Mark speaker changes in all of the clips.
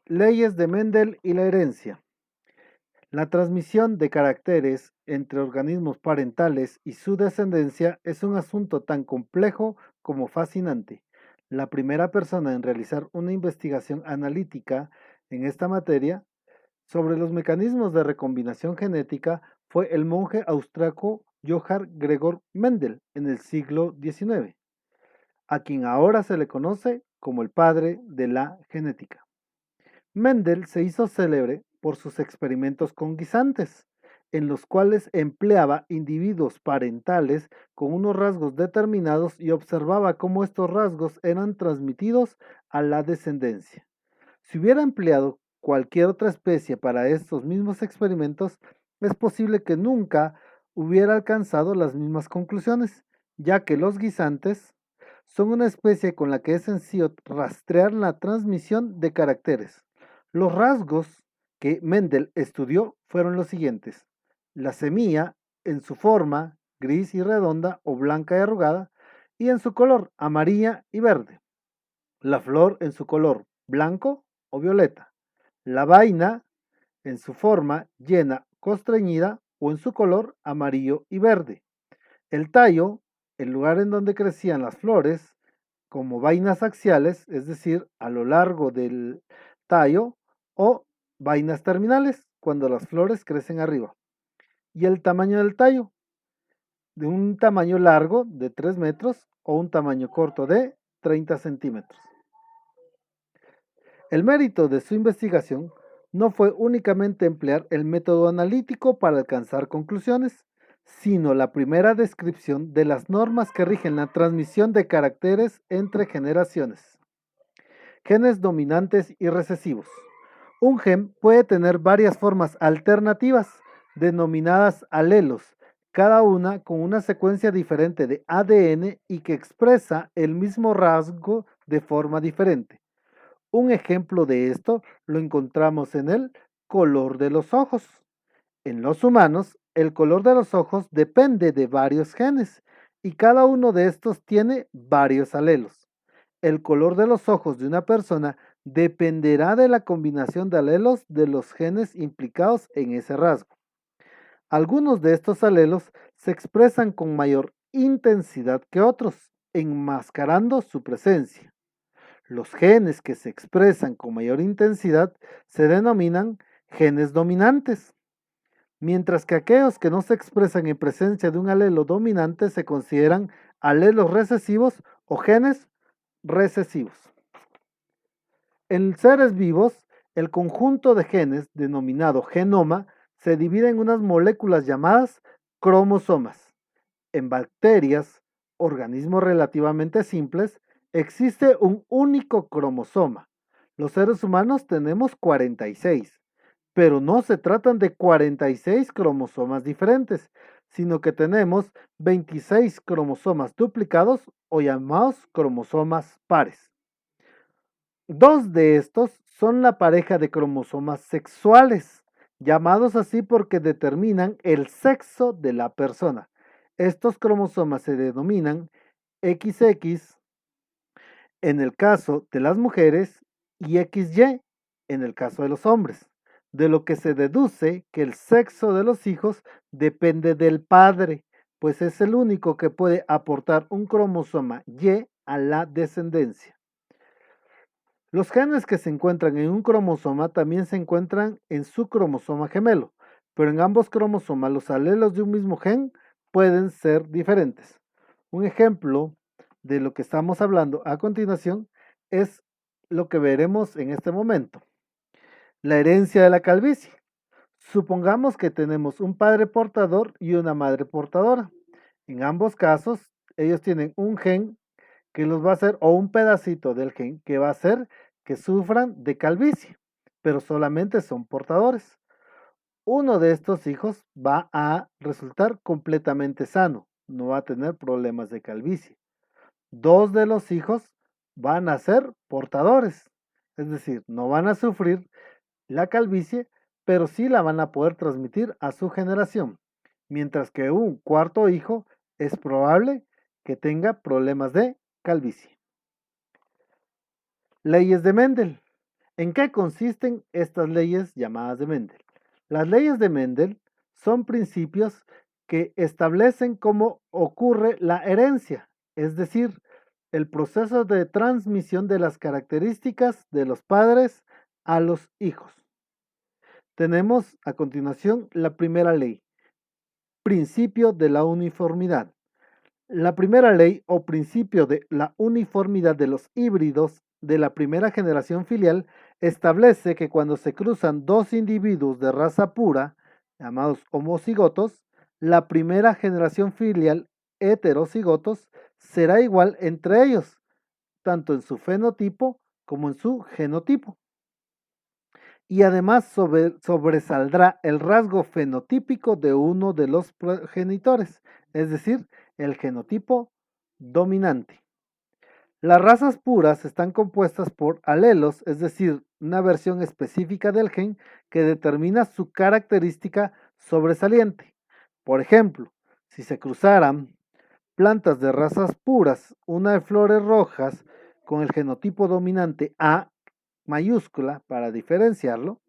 Speaker 1: Leyes de Mendel y la herencia. La transmisión de caracteres entre organismos parentales y su descendencia es un asunto tan complejo como fascinante. La primera persona en realizar una investigación analítica en esta materia sobre los mecanismos de recombinación genética fue el monje austriaco Johann Gregor Mendel en el siglo XIX, a quien ahora se le conoce como el padre de la genética. Mendel se hizo célebre por sus experimentos con guisantes, en los cuales empleaba individuos parentales con unos rasgos determinados y observaba cómo estos rasgos eran transmitidos a la descendencia. Si hubiera empleado cualquier otra especie para estos mismos experimentos, es posible que nunca hubiera alcanzado las mismas conclusiones, ya que los guisantes son una especie con la que es sencillo rastrear la transmisión de caracteres. Los rasgos que Mendel estudió fueron los siguientes: la semilla en su forma gris y redonda o blanca y arrugada, y en su color amarilla y verde; la flor en su color blanco o violeta; la vaina en su forma llena, constreñida o en su color amarillo y verde; el tallo, el lugar en donde crecían las flores, como vainas axiales, es decir, a lo largo del tallo, o vainas terminales, cuando las flores crecen arriba; y el tamaño del tallo, de un tamaño largo de 3 metros o un tamaño corto de 30 centímetros. El mérito de su investigación no fue únicamente emplear el método analítico para alcanzar conclusiones, sino la primera descripción de las normas que rigen la transmisión de caracteres entre generaciones. Genes dominantes y recesivos. Un gen puede tener varias formas alternativas, denominadas alelos, cada una con una secuencia diferente de ADN y que expresa el mismo rasgo de forma diferente. Un ejemplo de esto lo encontramos en el color de los ojos. En los humanos, el color de los ojos depende de varios genes y cada uno de estos tiene varios alelos. El color de los ojos de una persona dependerá de la combinación de alelos de los genes implicados en ese rasgo. Algunos de estos alelos se expresan con mayor intensidad que otros, enmascarando su presencia. Los genes que se expresan con mayor intensidad se denominan genes dominantes, mientras que aquellos que no se expresan en presencia de un alelo dominante se consideran alelos recesivos o genes recesivos. En seres vivos, el conjunto de genes, denominado genoma, se divide en unas moléculas llamadas cromosomas. En bacterias, organismos relativamente simples, existe un único cromosoma. Los seres humanos tenemos 46, pero no se tratan de 46 cromosomas diferentes, sino que tenemos 26 cromosomas duplicados o llamados cromosomas pares. Dos de estos son la pareja de cromosomas sexuales, llamados así porque determinan el sexo de la persona. Estos cromosomas se denominan XX en el caso de las mujeres y XY en el caso de los hombres, de lo que se deduce que el sexo de los hijos depende del padre, pues es el único que puede aportar un cromosoma Y a la descendencia. Los genes que se encuentran en un cromosoma también se encuentran en su cromosoma gemelo, pero en ambos cromosomas los alelos de un mismo gen pueden ser diferentes. Un ejemplo de lo que estamos hablando a continuación es lo que veremos en este momento: la herencia de la calvicie. Supongamos que tenemos un padre portador y una madre portadora. En ambos casos, ellos tienen un gen que los va a hacer, o un pedacito del gen que va a hacer que sufran de calvicie, pero solamente son portadores. Uno de estos hijos va a resultar completamente sano, no va a tener problemas de calvicie. Dos de los hijos van a ser portadores, es decir, no van a sufrir la calvicie, pero sí la van a poder transmitir a su generación, mientras que un cuarto hijo es probable que tenga problemas de calvicie. Leyes de Mendel. ¿En qué consisten estas leyes llamadas de Mendel? Las leyes de Mendel son principios que establecen cómo ocurre la herencia, es decir, el proceso de transmisión de las características de los padres a los hijos. Tenemos a continuación la primera ley, principio de la uniformidad. La primera ley o principio de la uniformidad de los híbridos de la primera generación filial establece que cuando se cruzan dos individuos de raza pura, llamados homocigotos, la primera generación filial heterocigotos será igual entre ellos, tanto en su fenotipo como en su genotipo. Y además sobresaldrá el rasgo fenotípico de uno de los progenitores, es decir, el genotipo dominante. Las razas puras están compuestas por alelos, es decir, una versión específica del gen que determina su característica sobresaliente. Por ejemplo, si se cruzaran plantas de razas puras, una de flores rojas con el genotipo dominante A mayúscula para diferenciarlo,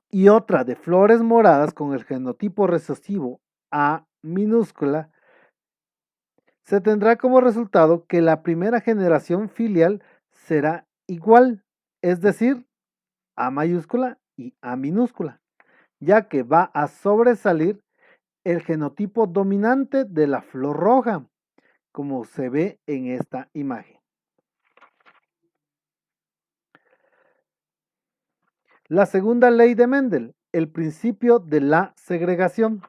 Speaker 1: y otra de flores moradas con el genotipo recesivo A minúscula, se tendrá como resultado que la primera generación filial será igual, es decir, A mayúscula y A minúscula, ya que va a sobresalir el genotipo dominante de la flor roja, como se ve en esta imagen. La segunda ley de Mendel, el principio de la segregación.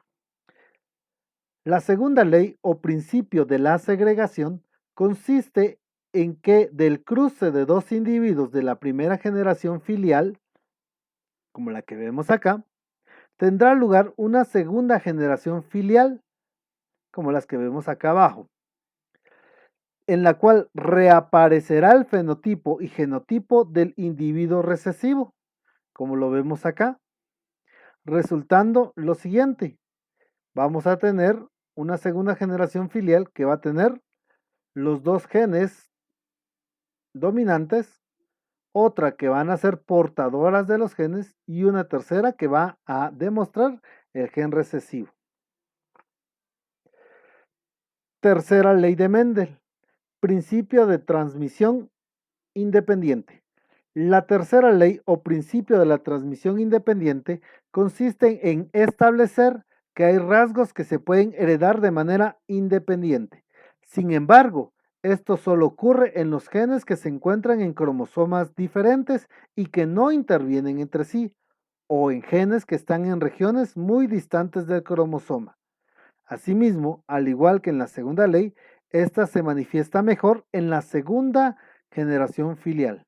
Speaker 1: La segunda ley o principio de la segregación consiste en que del cruce de dos individuos de la primera generación filial, como la que vemos acá, tendrá lugar una segunda generación filial, como las que vemos acá abajo, en la cual reaparecerá el fenotipo y genotipo del individuo recesivo, como lo vemos acá, resultando lo siguiente: vamos a tener una segunda generación filial que va a tener los dos genes dominantes, otra que van a ser portadoras de los genes y una tercera que va a demostrar el gen recesivo. Tercera ley de Mendel, principio de transmisión independiente. La tercera ley o principio de la transmisión independiente consiste en establecer que hay rasgos que se pueden heredar de manera independiente. Sin embargo, esto solo ocurre en los genes que se encuentran en cromosomas diferentes y que no intervienen entre sí, o en genes que están en regiones muy distantes del cromosoma. Asimismo, al igual que en la segunda ley, esta se manifiesta mejor en la segunda generación filial.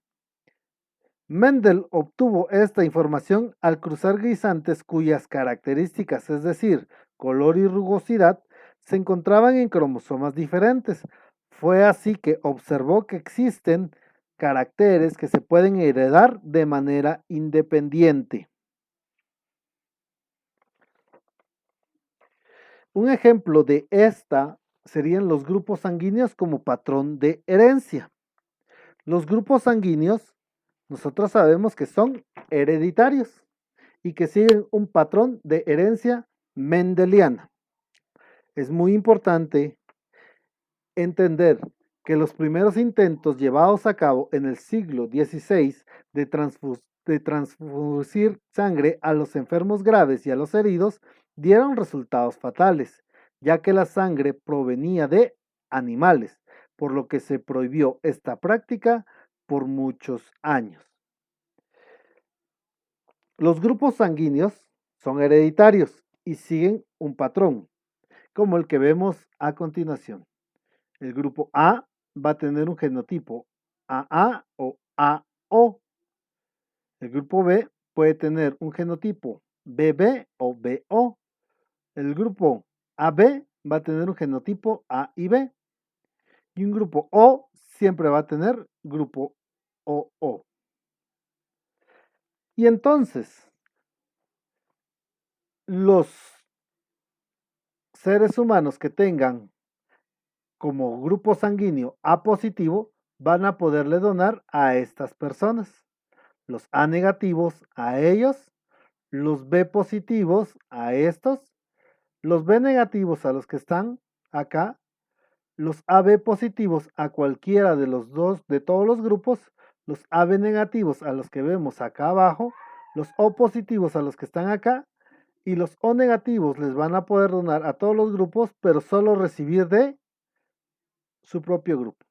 Speaker 1: Mendel obtuvo esta información al cruzar guisantes cuyas características, es decir, color y rugosidad, se encontraban en cromosomas diferentes. Fue así que observó que existen caracteres que se pueden heredar de manera independiente. Un ejemplo de esta serían los grupos sanguíneos como patrón de herencia. Los grupos sanguíneos, nosotros sabemos que son hereditarios y que siguen un patrón de herencia mendeliana. Es muy importante entender que los primeros intentos llevados a cabo en el siglo XVI de transfusir sangre a los enfermos graves y a los heridos dieron resultados fatales, ya que la sangre provenía de animales, por lo que se prohibió esta práctica por muchos años. Los grupos sanguíneos son hereditarios y siguen un patrón, como el que vemos a continuación. El grupo A va a tener un genotipo AA o AO. El grupo B puede tener un genotipo BB o BO. El grupo AB va a tener un genotipo A y B. Y un grupo O siempre va a tener grupo OO. Y entonces, los seres humanos que tengan como grupo sanguíneo A positivo van a poderle donar a estas personas. Los A negativos a ellos, los B positivos a estos, los B negativos a los que están acá, los AB positivos a cualquiera de los dos, de todos los grupos, los AB negativos a los que vemos acá abajo, los O positivos a los que están acá, y los O negativos les van a poder donar a todos los grupos, pero solo recibir de su propio grupo.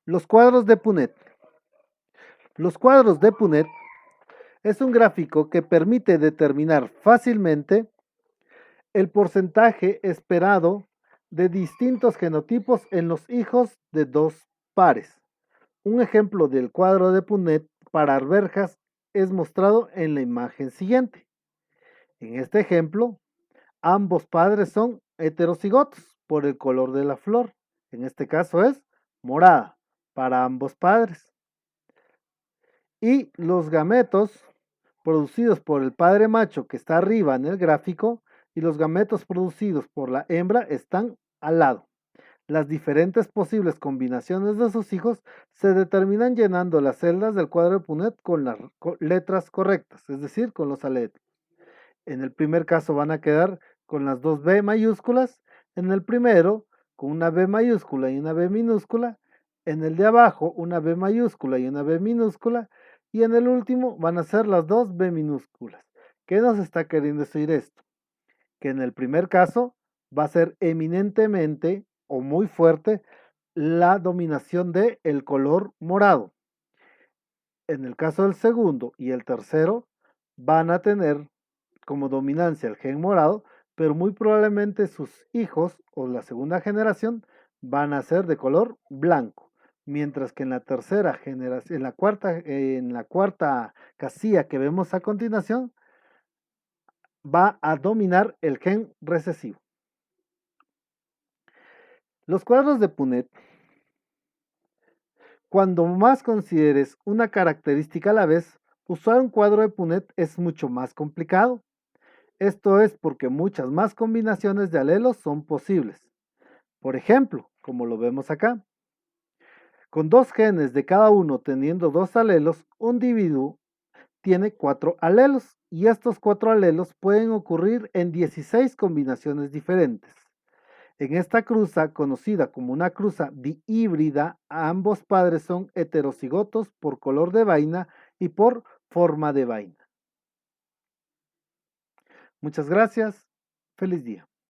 Speaker 1: Los cuadros de Punnett. Los cuadros de Punnett es un gráfico que permite determinar fácilmente el porcentaje esperado de distintos genotipos en los hijos de dos pares. Un ejemplo del cuadro de Punnett para arvejas es mostrado en la imagen siguiente. En este ejemplo, ambos padres son heterocigotos por el color de la flor. En este caso es morada para ambos padres. Y los gametos producidos por el padre macho que está arriba en el gráfico y los gametos producidos por la hembra están al lado. Las diferentes posibles combinaciones de sus hijos se determinan llenando las celdas del cuadro de Punnett con las letras correctas, es decir, con los aletos. En el primer caso van a quedar con las dos B mayúsculas, en el primero con una B mayúscula y una B minúscula, en el de abajo una B mayúscula y una B minúscula, y en el último van a ser las dos B minúsculas. ¿Qué nos está queriendo decir esto? Que en el primer caso va a ser eminentemente o muy fuerte la dominación del color morado. En el caso del segundo y el tercero van a tener como dominancia el gen morado, pero muy probablemente sus hijos o la segunda generación van a ser de color blanco, mientras que en la tercera generación, en la cuarta casilla que vemos a continuación, va a dominar el gen recesivo. Los cuadros de Punnett, cuando más consideres una característica a la vez, usar un cuadro de Punnett es mucho más complicado. Esto es porque muchas más combinaciones de alelos son posibles. Por ejemplo, como lo vemos acá, con dos genes de cada uno teniendo dos alelos, un individuo tiene 4 alelos y estos 4 alelos pueden ocurrir en 16 combinaciones diferentes. En esta cruza, conocida como una cruza dihíbrida, ambos padres son heterocigotos por color de vaina y por forma de vaina. Muchas gracias. Feliz día.